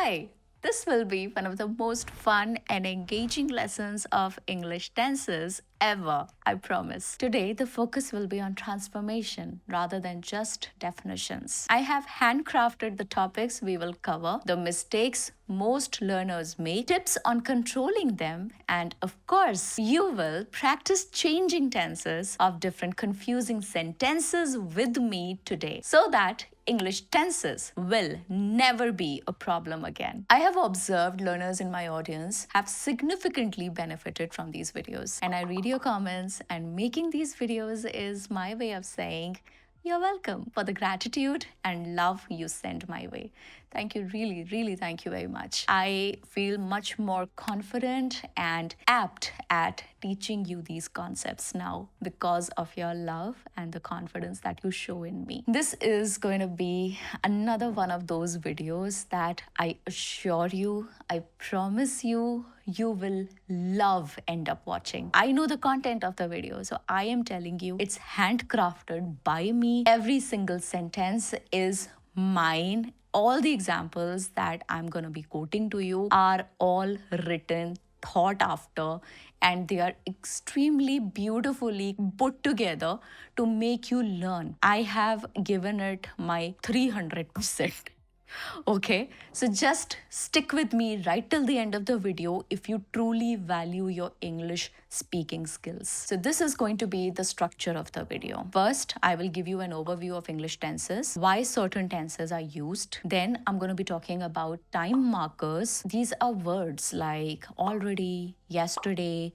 Hi! This will be one of the most fun and engaging lessons of English tenses ever, I promise. Today, the focus will be on transformation rather than just definitions. I have handcrafted the topics we will cover, the mistakes most learners make, tips on controlling them, and of course, you will practice changing tenses of different confusing sentences with me today so that English tenses will never be a problem again. I have observed learners in my audience have significantly benefited from these videos, and I read your comments, and making these videos is my way of saying you're welcome for the gratitude and love you send my way. Thank you, really thank you very much. I feel much more confident and apt at teaching you these concepts now because of your love and the confidence that you show in me. This is going to be another one of those videos that I assure you, I promise you, you will love end up watching. I know the content of the video, so I am telling you it's handcrafted by me. Every single sentence is mine. All the examples that I'm going to be quoting to you are all written, thought after, and they are extremely beautifully put together to make you learn. I have given it my 300%. Okay, so just stick with me right till the end of the video if you truly value your English speaking skills. So this is going to be the structure of the video. First, I will give you an overview of English tenses, why certain tenses are used. Then I'm going to be talking about time markers. These are words like already, yesterday,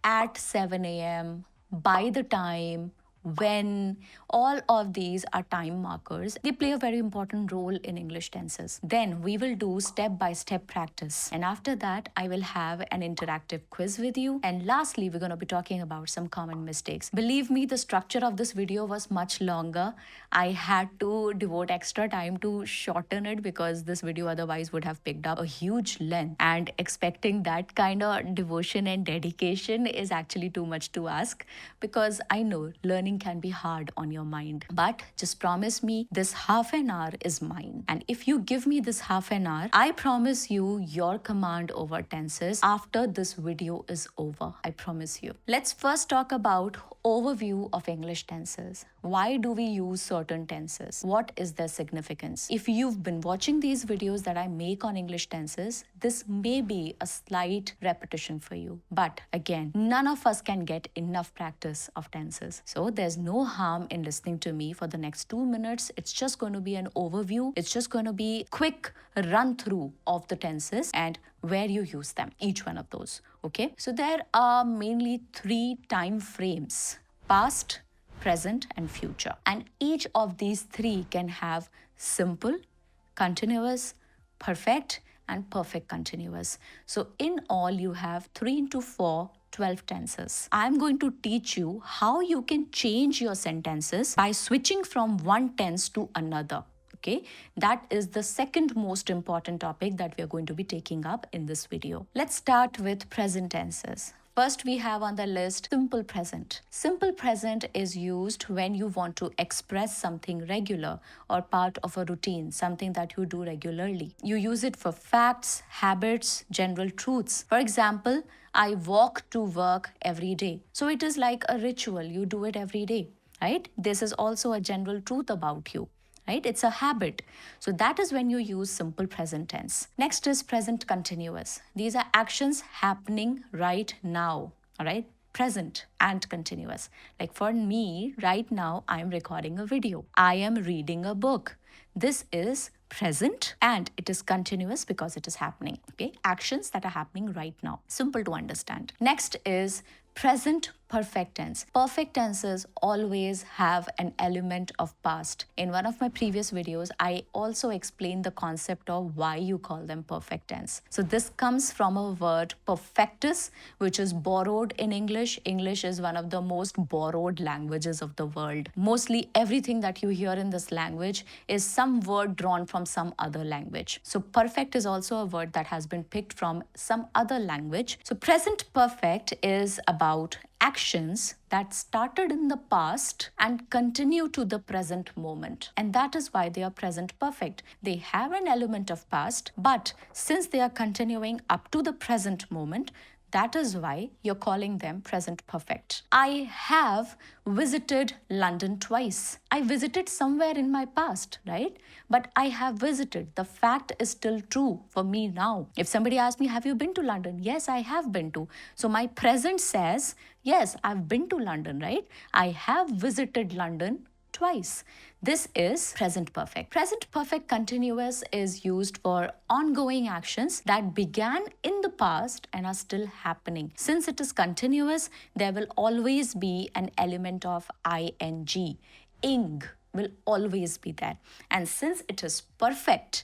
at 7 a.m., by the time, when. All of these are time markers. They play a very important role in English tenses. Then we will do step-by-step practice. And after that, I will have an interactive quiz with you. And lastly, we're going to be talking about some common mistakes. Believe me, the structure of this video was much longer. I had to devote extra time to shorten it because this video otherwise would have picked up a huge length. And expecting that kind of devotion and dedication is actually too much to ask because I know learning can be hard on your mind. But just promise me this half an hour is mine. And if you give me this half an hour, I promise you your command over tenses after this video is over. I promise you. Let's first talk about overview of English tenses. Why do we use certain tenses? What is their significance? If you've been watching these videos that I make on English tenses, this may be a slight repetition for you. But again, none of us can get enough practice of tenses. So there's no harm in listening to me for the next 2 minutes. It's just going to be an overview. It's just going to be quick run through of the tenses and where you use them, each one of those. Okay, so there are mainly 3 time frames: past, present, and future. And each of these 3 can have simple, continuous, perfect, and perfect continuous. So in all, you have 3 into 4, 12 tenses. I'm going to teach you how you can change your sentences by switching from one tense to another. Okay, that is the second most important topic that we are going to be taking up in this video. Let's start with present tenses. First, we have on the list simple present. Simple present is used when you want to express something regular or part of a routine, something that you do regularly. You use it for facts, habits, general truths. For example, I walk to work every day. So it is like a ritual. You do it every day, right? This is also a general truth about you. Right? It's a habit. So that is when you use simple present tense. Next is present continuous. These are actions happening right now. All right? Present and continuous. Like for me, right now, I'm recording a video. I am reading a book. This is present and it is continuous because it is happening. Okay? Actions that are happening right now. Simple to understand. Next is present perfect tense. Perfect tenses always have an element of past. In one of my previous videos, I also explained the concept of why you call them perfect tense. So this comes from a word perfectus, which is borrowed in English. English is one of the most borrowed languages of the world. Mostly everything that you hear in this language is some word drawn from some other language. So perfect is also a word that has been picked from some other language. So present perfect is about about actions that started in the past and continue to the present moment. And that is why they are present perfect. They have an element of past, but since they are continuing up to the present moment, that is why you're calling them present perfect. I have visited London twice. I visited somewhere in my past, right? But I have visited. The fact is still true for me now. If somebody asks me, have you been to London? Yes, I have been to. So my present says, yes, I've been to London, right? I have visited London twice. This is present perfect. Present perfect continuous is used for ongoing actions that began in the past and are still happening. Since it is continuous, there will always be an element of ing. Ing will always be there. And since it is perfect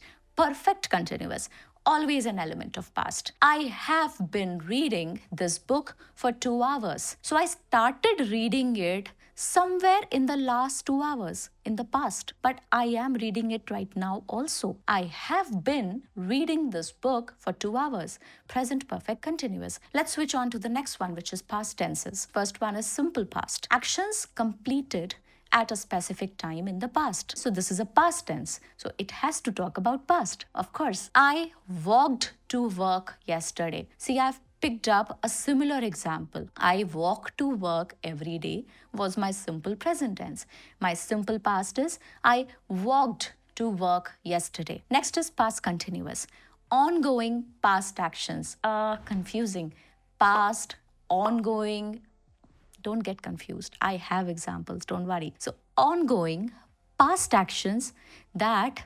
continuous, always an element of past. I have been reading this book for 2 hours. So I started reading it somewhere in the last 2 hours in the past, but I am reading it right now also. I have been reading this book for 2 hours. Present perfect continuous. Let's switch on to the next one, which is past tenses. First one is simple past. Actions completed at a specific time in the past. So this is a past tense. So it has to talk about past, of course. I walked to work yesterday. See, I've picked up a similar example. I walk to work every day was my simple present tense. My simple past is I walked to work yesterday. Next is past continuous. Ongoing past actions. Confusing. Past, ongoing. Don't get confused. I have examples, don't worry. So, ongoing past actions that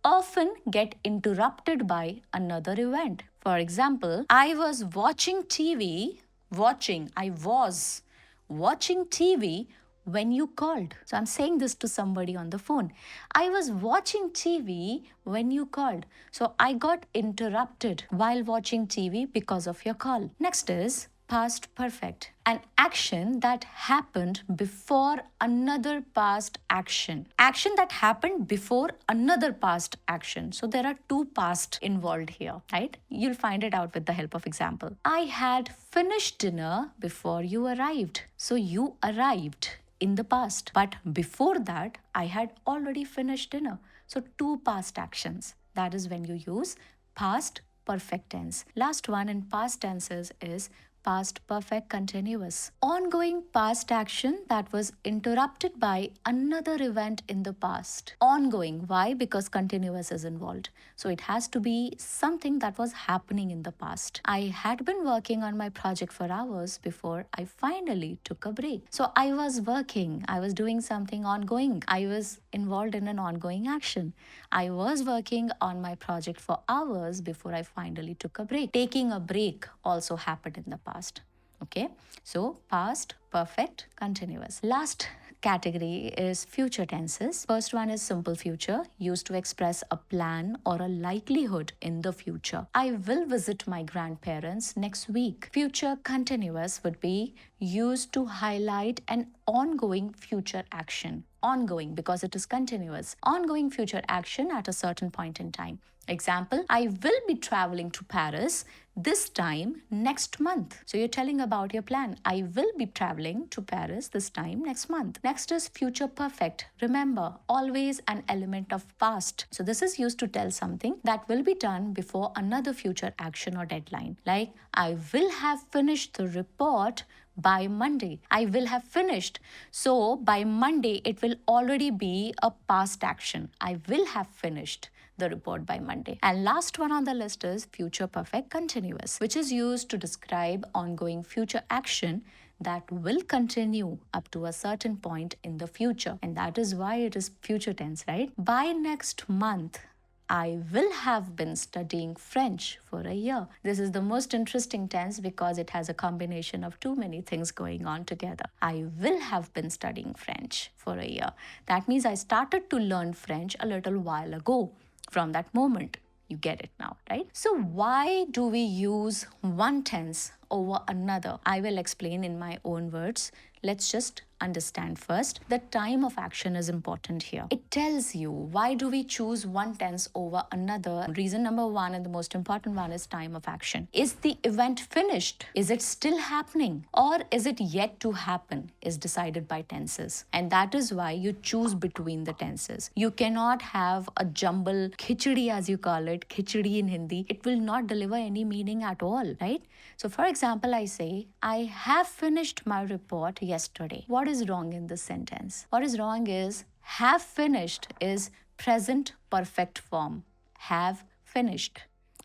often get interrupted by another event. For example, I was watching TV, I was watching TV when you called. So I'm saying this to somebody on the phone. I was watching TV when you called. So I got interrupted while watching TV because of your call. Next is past perfect, an action that happened before another past action. Action that happened before another past action. So there are 2 past involved here, right? You'll find it out with the help of example. I had finished dinner before you arrived. So you arrived in the past, but before that, I had already finished dinner. So 2 past actions. That is when you use past perfect tense. Last one in past tenses is past perfect continuous. Ongoing past action that was interrupted by another event in the past. Ongoing. Why? Because continuous is involved. So it has to be something that was happening in the past. I had been working on my project for hours before I finally took a break. So I was working. I was doing something ongoing. I was involved in an ongoing action. I was working on my project for hours before I finally took a break. Taking a break also happened in the past. Okay, so past, perfect, continuous. Last category is future tenses. First one is simple future, used to express a plan or a likelihood in the future. I will visit my grandparents next week. Future continuous would be used to highlight an ongoing future action. Ongoing because it is continuous. Ongoing future action at a certain point in time. Example, I will be traveling to Paris this time next month. So you're telling about your plan. I will be traveling to Paris this time next month. Next is future perfect. Remember, always an element of past. So this is used to tell something that will be done before another future action or deadline. Like, I will have finished the report by Monday. I will have finished. So by Monday, it will already be a past action. I will have finished the report by Monday. And last one on the list is future perfect continuous, which is used to describe ongoing future action that will continue up to a certain point in the future. And that is why it is future tense, right? By next month, I will have been studying French for a year. This is the most interesting tense because it has a combination of too many things going on together. I will have been studying French for a year. That means I started to learn French a little while ago. From that moment, you get it now, right? So why do we use one tense over another? I will explain in my own words. Let's just understand first, the time of action is important here. It tells you why do we choose one tense over another. Reason number one, and the most important one, is time of action. Is the event finished? Is it still happening? Or is it yet to happen? Is decided by tenses. And that is why you choose between the tenses. You cannot have a jumble khichdi, as you call it, khichdi in Hindi. It will not deliver any meaning at all, right? So for example, I say, I have finished my report yesterday. What is wrong in this sentence? What is wrong is have finished is present perfect form. Have finished,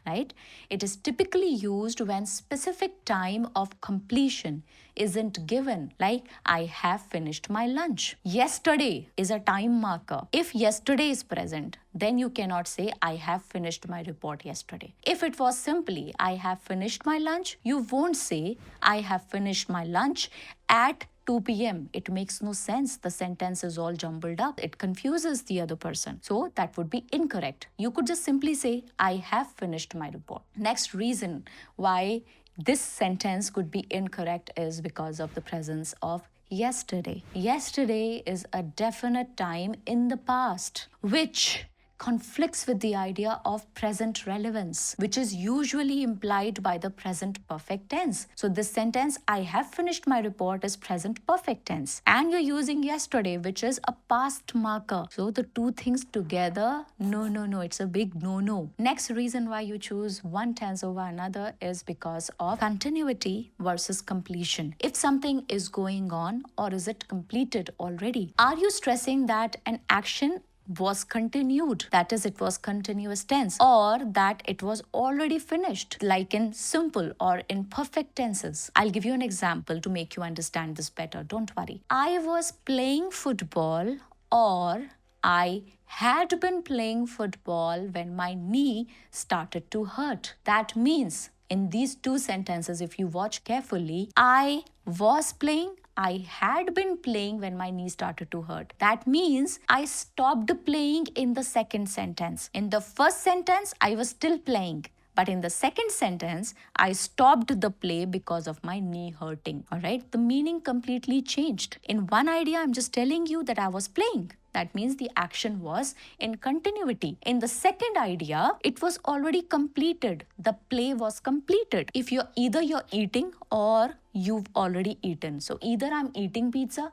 right? It is typically used when specific time of completion isn't given, like I have finished my lunch. Yesterday is a time marker. If yesterday is present, then you cannot say I have finished my report yesterday. If it was simply I have finished my lunch, you won't say I have finished my lunch at 2 p.m. It makes no sense. The sentence is all jumbled up. It confuses the other person. So that would be incorrect. You could just simply say, I have finished my report. Next reason why this sentence could be incorrect is because of the presence of yesterday. Yesterday is a definite time in the past, which conflicts with the idea of present relevance, which is usually implied by the present perfect tense. So this sentence, I have finished my report, is present perfect tense. And you're using yesterday, which is a past marker. So the two things together, no, it's a big no. Next reason why you choose one tense over another is because of continuity versus completion. If something is going on, or is it completed already? Are you stressing that an action was continued, that is, it was continuous tense, or that it was already finished, like in simple or in perfect tenses? I'll give you an example to make you understand this better. Don't worry. I was playing football, or I had been playing football when my knee started to hurt. That means in these two sentences, if you watch carefully, I was playing, I had been playing when my knee started to hurt. That means I stopped playing in the second sentence. In the first sentence, I was still playing. But in the second sentence, I stopped the play because of my knee hurting. All right? The meaning completely changed. In one idea, I'm just telling you that I was playing. That means the action was in continuity. In the second idea, it was already completed. The play was completed. If you're eating or you've already eaten. So either I'm eating pizza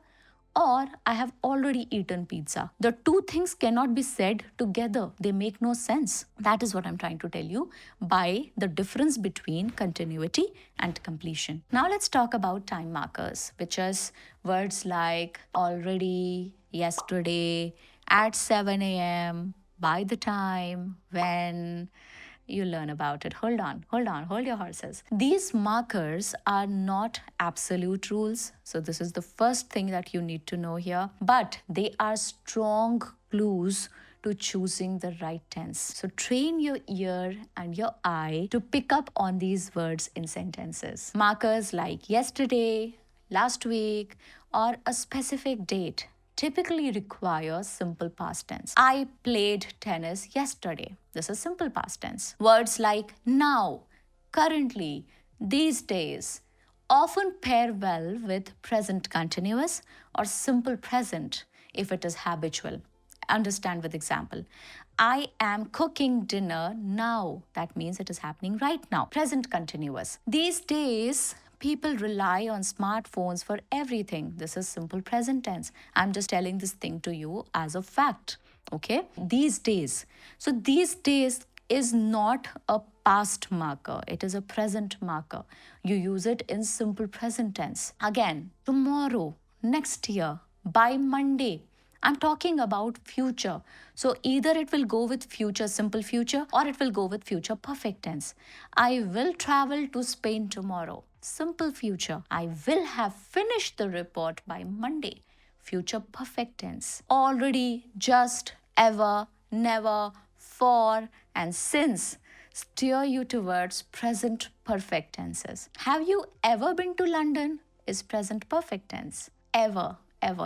or I have already eaten pizza. The two things cannot be said together. They make no sense. That is what I'm trying to tell you by the difference between continuity and completion. Now let's talk about time markers, which is words like already, yesterday, at 7 a.m., by the time, when. You learn about it. Hold on, hold your horses. These markers are not absolute rules. So this is the first thing that you need to know here. But they are strong clues to choosing the right tense. So train your ear and your eye to pick up on these words in sentences. Markers like yesterday, last week, or a specific date typically require simple past tense. I played tennis yesterday. This is simple past tense. Words like now, currently, these days often pair well with present continuous or simple present if it is habitual. Understand with example. I am cooking dinner now. That means it is happening right now. Present continuous. These days, people rely on smartphones for everything. This is simple present tense. I'm just telling this thing to you as a fact. Okay? These days. So these days is not a past marker. It is a present marker. You use it in simple present tense. Again, tomorrow, next year, by Monday. I'm talking about future. So either it will go with future, simple future, or it will go with future perfect tense. I will travel to Spain tomorrow. Simple future. I will have finished the report by Monday. Future perfect tense. Already, just, ever, never, for, and since steer you towards present perfect tenses. Have you ever been to London? Is present perfect tense. Ever.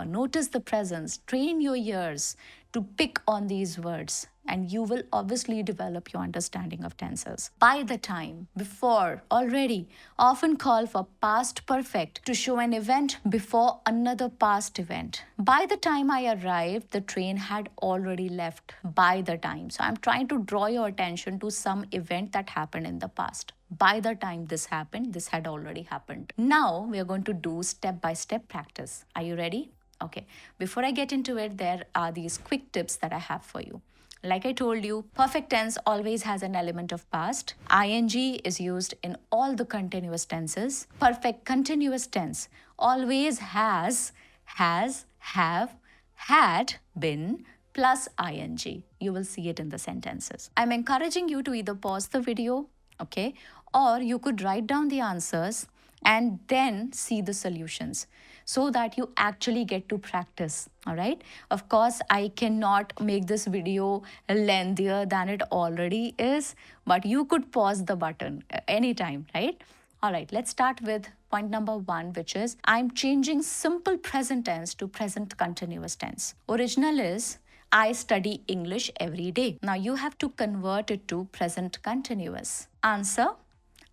Notice the presence. Train your ears to pick on these words. and you will obviously develop your understanding of tenses. By the time, before, already, often call for past perfect to show an event before another past event. By the time I arrived, the train had already left. By the time. So I'm trying to draw your attention to some event that happened in the past. By the time this happened, this had already happened. Now we are going to do step-by-step practice. Are you ready? Okay. Before I get into it, there are these quick tips that I have for you. Like I told you, perfect tense always has an element of past. ing is used in all the continuous tenses. Perfect continuous tense always has, have, had, been, plus ing. You will see it in the sentences. I'm encouraging you to either pause the video, okay, or you could write down the answers and then see the solutions so that you actually get to practice. All right. Of course, I cannot make this video lengthier than it already is, but you could pause the button anytime, right? All right, let's start with point number 1, which is I'm changing simple present tense to present continuous tense. Original is I study English every day. Now you have to convert it to present continuous. Answer: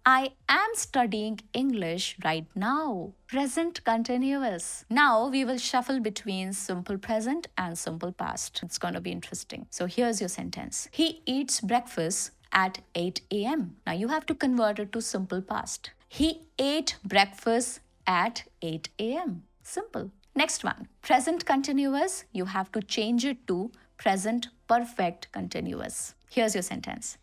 I am studying English right now. Present continuous. Now we will shuffle between simple present and simple past. It's going to be interesting. So here's your sentence. He eats breakfast at 8 a.m. Now you have to convert it to simple past. He ate breakfast at 8 a.m. Simple. Next one. Present continuous. You have to change it to present perfect continuous. Here's your sentence.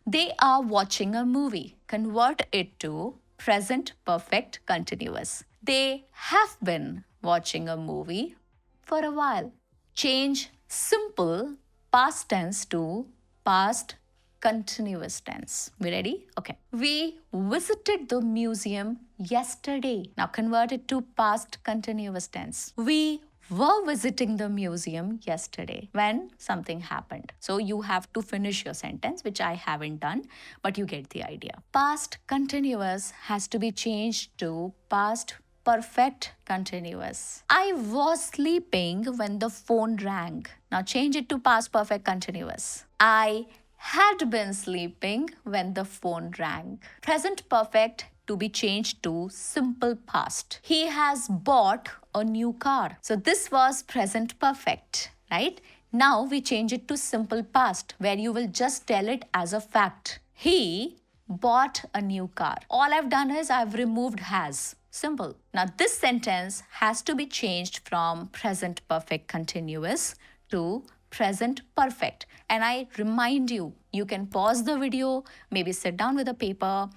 They are watching a movie. Convert it to present perfect continuous. They have been watching a movie for a while. Change simple past tense to past continuous tense. We ready? Okay. We visited the museum yesterday. Now convert it to past continuous tense. We were visiting the museum yesterday when something happened. So you have to finish your sentence, which I haven't done, but you get the idea. Past continuous has to be changed to past perfect continuous. I was sleeping when the phone rang. Now change it to past perfect continuous. I had been sleeping when the phone rang. Present perfect to be changed to simple past. He has bought a new car. So this was present perfect, right? Now we change it to simple past, where you will just tell it as a fact. He bought a new car. All I've done is I've removed has. Simple. Now this sentence has to be changed from present perfect continuous to present perfect. And I remind you, you can pause the video, maybe sit down with a paper,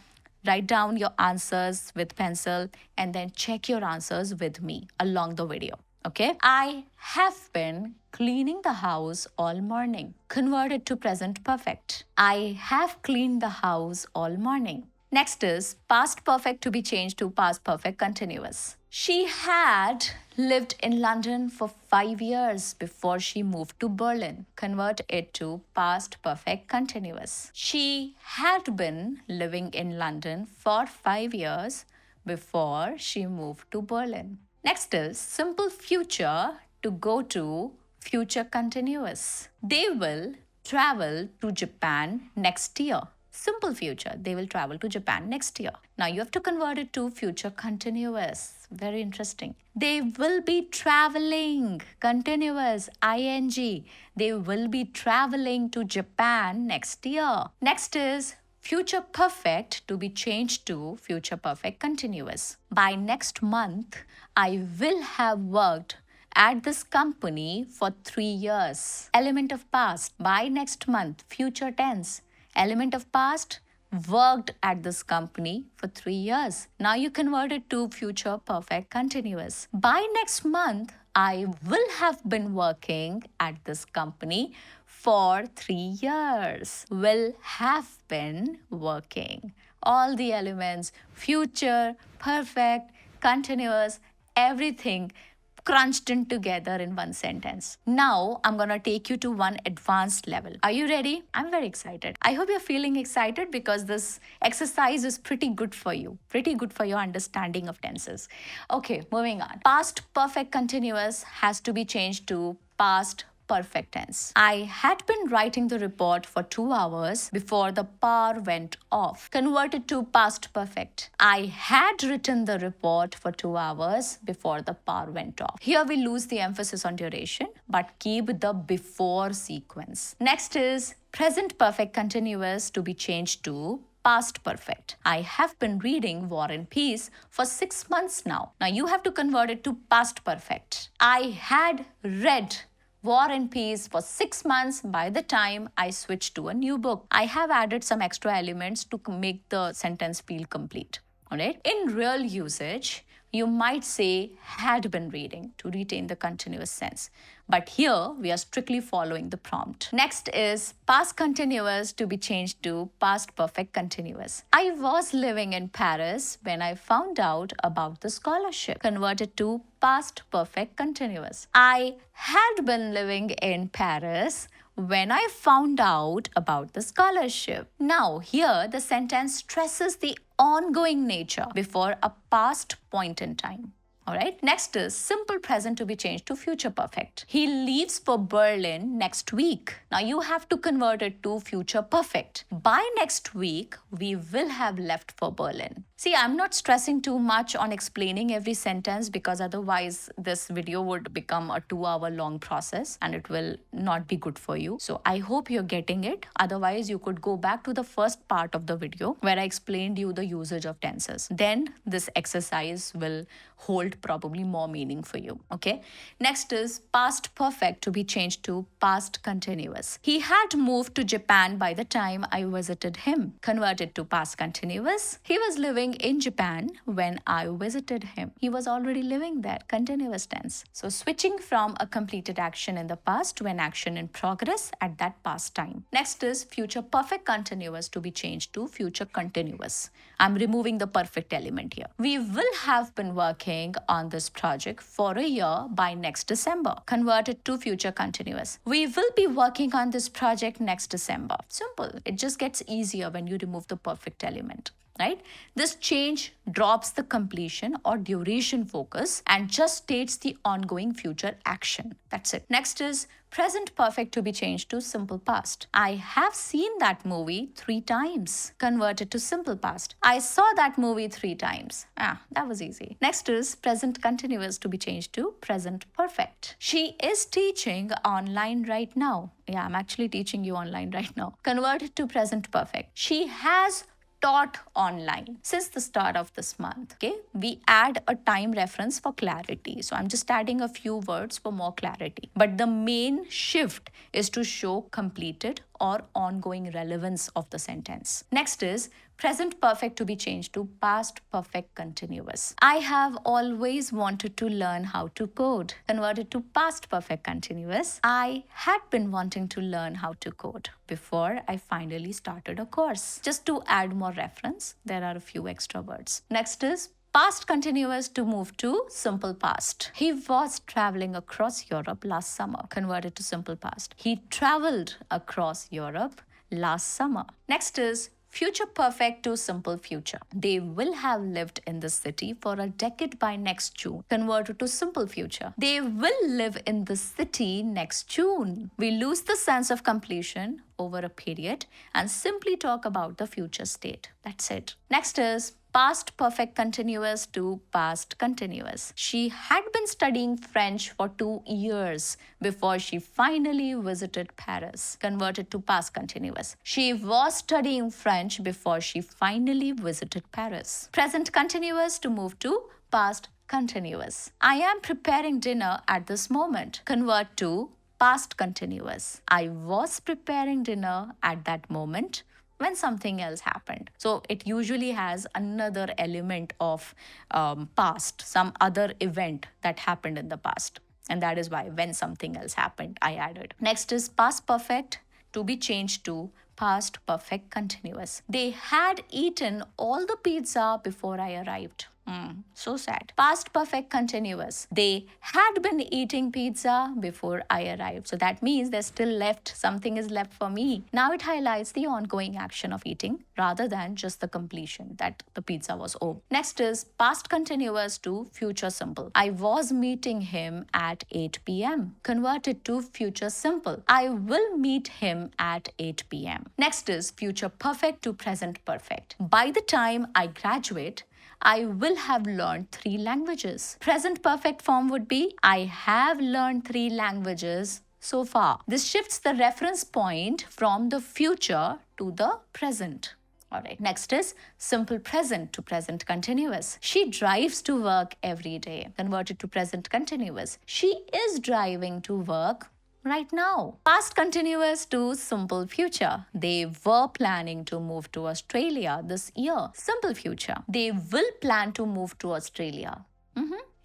write down your answers with pencil, and then check your answers with me along the video. Okay? I have been cleaning the house all morning. Convert it to present perfect. I have cleaned the house all morning. Next is past perfect to be changed to past perfect continuous. She had lived in London for 5 years before she moved to Berlin. Convert it to past perfect continuous. She had been living in London for 5 years before she moved to Berlin. Next is simple future to go to future continuous. They will travel to Japan next year. Simple future, they will travel to Japan next year. Now you have to convert it to future continuous. Very interesting. They will be traveling, continuous, ing. They will be traveling to Japan next year. Next is future perfect to be changed to future perfect continuous. By next month, I will have worked at this company for 3 years. Element of past. By next month, future tense. Element of past, worked at this company for 3 years. Now you convert it to future perfect continuous. By next month, I will have been working at this company for 3 years. Will have been working. All the elements, future, perfect, continuous, everything crunched in together in one sentence. Now, I'm going to take you to one advanced level. Are you ready? I'm very excited. I hope you're feeling excited because this exercise is pretty good for you. Pretty good for your understanding of tenses. Okay, moving on. Past perfect continuous has to be changed to past perfect tense. I had been writing the report for 2 hours before the power went off. Converted to past perfect. I had written the report for 2 hours before the power went off. Here we lose the emphasis on duration, but keep the before sequence. Next is present perfect continuous to be changed to past perfect. I have been reading War and Peace for 6 months now. Now you have to convert it to past perfect. I had read War and Peace for 6 months by the time I switched to a new book. I have added some extra elements to make the sentence feel complete. Alright? In real usage, you might say had been reading to retain the continuous sense. But here we are strictly following the prompt. Next is past continuous to be changed to past perfect continuous. I was living in Paris when I found out about the scholarship. Converted to past perfect continuous. I had been living in Paris when I found out about the scholarship. Now, here the sentence stresses the ongoing nature before a past point in time. Alright, next is simple present to be changed to future perfect. He leaves for Berlin next week. Now you have to convert it to future perfect. By next week, we will have left for Berlin. See, I'm not stressing too much on explaining every sentence because otherwise this video would become a 2-hour long process and it will not be good for you. So I hope you're getting it. Otherwise, you could go back to the first part of the video where I explained you the usage of tenses. Then this exercise will hold probably more meaning for you. Okay. Next is past perfect to be changed to past continuous. He had moved to Japan by the time I visited him. Converted to past continuous. He was living in Japan when I visited him. He was already living there. Continuous tense. So switching from a completed action in the past to an action in progress at that past time. Next is future perfect continuous to be changed to future continuous. I'm removing the perfect element here. We will have been working on this project for a year by next December. Converted to future continuous. We will be working on this project next December. Simple. It just gets easier when you remove the perfect element. Right? This change drops the completion or duration focus and just states the ongoing future action. That's it. Next is present perfect to be changed to simple past. I have seen that movie 3 times. Converted to simple past. I saw that movie 3 times. That was easy. Next is present continuous to be changed to present perfect. She is teaching online right now. Yeah, I'm actually teaching you online right now. Converted to present perfect. She has taught online since the start of this month. Okay, we add a time reference for clarity. So I'm just adding a few words for more clarity. But the main shift is to show completed or ongoing relevance of the sentence. Next is present perfect to be changed to past perfect continuous. I have always wanted to learn how to code. Converted to past perfect continuous. I had been wanting to learn how to code before I finally started a course. Just to add more reference, there are a few extra words. Next is past continuous to move to simple past. He was traveling across Europe last summer. Converted to simple past. He traveled across Europe last summer. Next is future perfect to simple future. They will have lived in the city for a decade by next June. Converted to simple future. They will live in the city next June. We lose the sense of completion over a period and simply talk about the future state. That's it. Next is past perfect continuous to past continuous. She had been studying French for 2 years before she finally visited Paris. Converted to past continuous. She was studying French before she finally visited Paris. Present continuous to move to past continuous. I am preparing dinner at this moment. Convert to past continuous. I was preparing dinner at that moment when something else happened. So it usually has another element of past, some other event that happened in the past. And that is why when something else happened, I added. Next is past perfect to be changed to past perfect continuous. They had eaten all the pizza before I arrived. So sad. Past perfect continuous. They had been eating pizza before I arrived. So that means there's still left, something is left for me. Now it highlights the ongoing action of eating rather than just the completion that the pizza was over. Next is past continuous to future simple. I was meeting him at 8 p.m. Converted to future simple. I will meet him at 8 p.m. Next is future perfect to present perfect. By the time I graduate, I will have learned 3 languages. Present perfect form would be I have learned 3 languages so far. This shifts the reference point from the future to the present. Alright, next is simple present to present continuous. She drives to work every day. Converted to present continuous. She is driving to work right now. Past continuous to simple future. They were planning to move to Australia this year. Simple future. They will plan to move to Australia.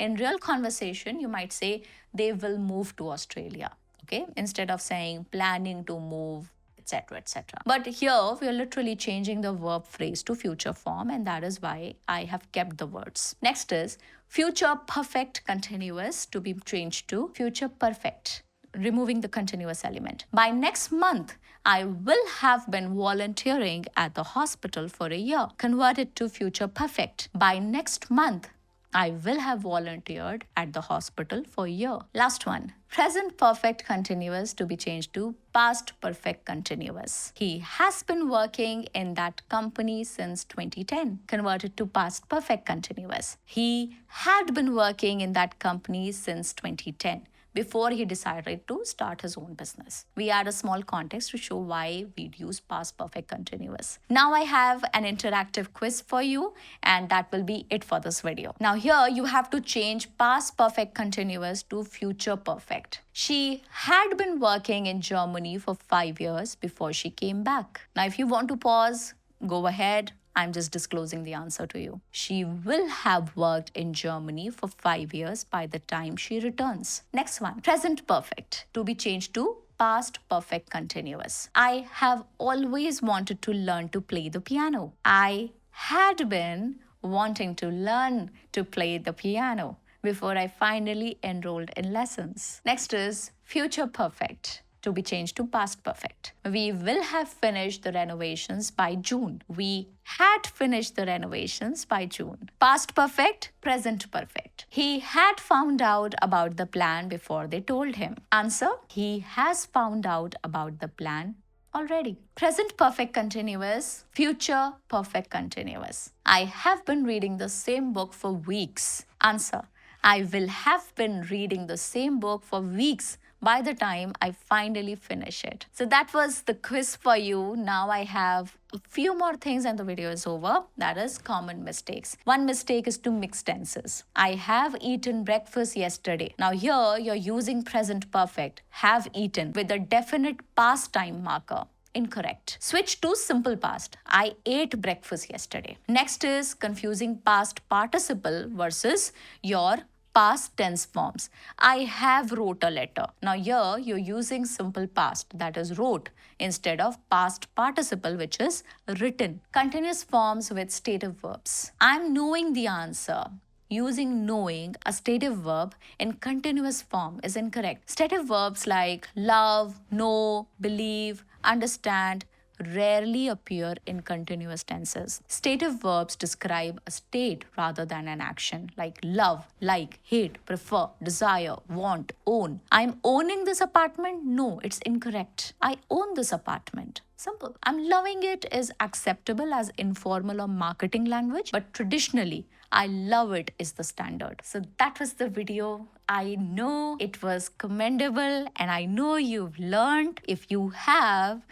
In real conversation, you might say they will move to Australia. Okay, instead of saying planning to move, etc., etc. But here we are literally changing the verb phrase to future form, and that is why I have kept the words. Next is future perfect continuous to be changed to future perfect, removing the continuous element. By next month, I will have been volunteering at the hospital for a year. Converted to future perfect. By next month, I will have volunteered at the hospital for a year. Last one. Present perfect continuous to be changed to past perfect continuous. He has been working in that company since 2010. Converted to past perfect continuous. He had been working in that company since 2010. Before he decided to start his own business. We add a small context to show why we'd use past perfect continuous. Now I have an interactive quiz for you, and that will be it for this video. Now here you have to change past perfect continuous to future perfect. She had been working in Germany for 5 years before she came back. Now if you want to pause, go ahead. I'm just disclosing the answer to you. She will have worked in Germany for 5 years by the time she returns. Next one, present perfect to be changed to past perfect continuous. I have always wanted to learn to play the piano. I had been wanting to learn to play the piano before I finally enrolled in lessons. Next is future perfect to be changed to past perfect. We will have finished the renovations by June. We had finished the renovations by June. Past perfect, present perfect. He had found out about the plan before they told him. Answer, he has found out about the plan already. Present perfect continuous, future perfect continuous. I have been reading the same book for weeks. Answer, I will have been reading the same book for weeks by the time I finally finish it. So that was the quiz for you. Now I have a few more things and the video is over. That is common mistakes. One mistake is to mix tenses. I have eaten breakfast yesterday. Now here you're using present perfect, have eaten, with a definite past time marker. Incorrect. Switch to simple past. I ate breakfast yesterday. Next is confusing past participle versus your past tense forms. I have wrote a letter. Now here you're using simple past, that is wrote, instead of past participle, which is written. Continuous forms with stative verbs. I'm knowing the answer. Using knowing, a stative verb, in continuous form is incorrect. Stative verbs like love, know, believe, understand, rarely appear in continuous tenses. Stative verbs describe a state rather than an action, like love, like, hate, prefer, desire, want, own. I'm owning this apartment? No, it's incorrect. I own this apartment. Simple. I'm loving it is acceptable as informal or marketing language, but traditionally, I love it is the standard. So that was the video. I know it was commendable and I know you've learned. If you have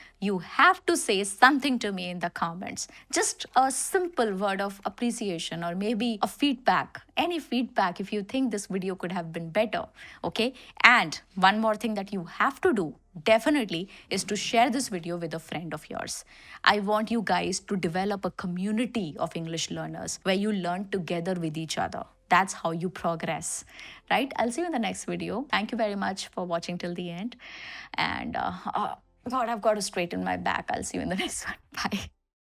to say something to me in the comments. Just a simple word of appreciation or maybe a feedback. Any feedback if you think this video could have been better. Okay. And one more thing that you have to do definitely is to share this video with a friend of yours. I want you guys to develop a community of English learners where you learn together with each other. That's how you progress, right? I'll see you in the next video. Thank you very much for watching till the end. And God, I've got to straighten my back. I'll see you in the next one. Bye.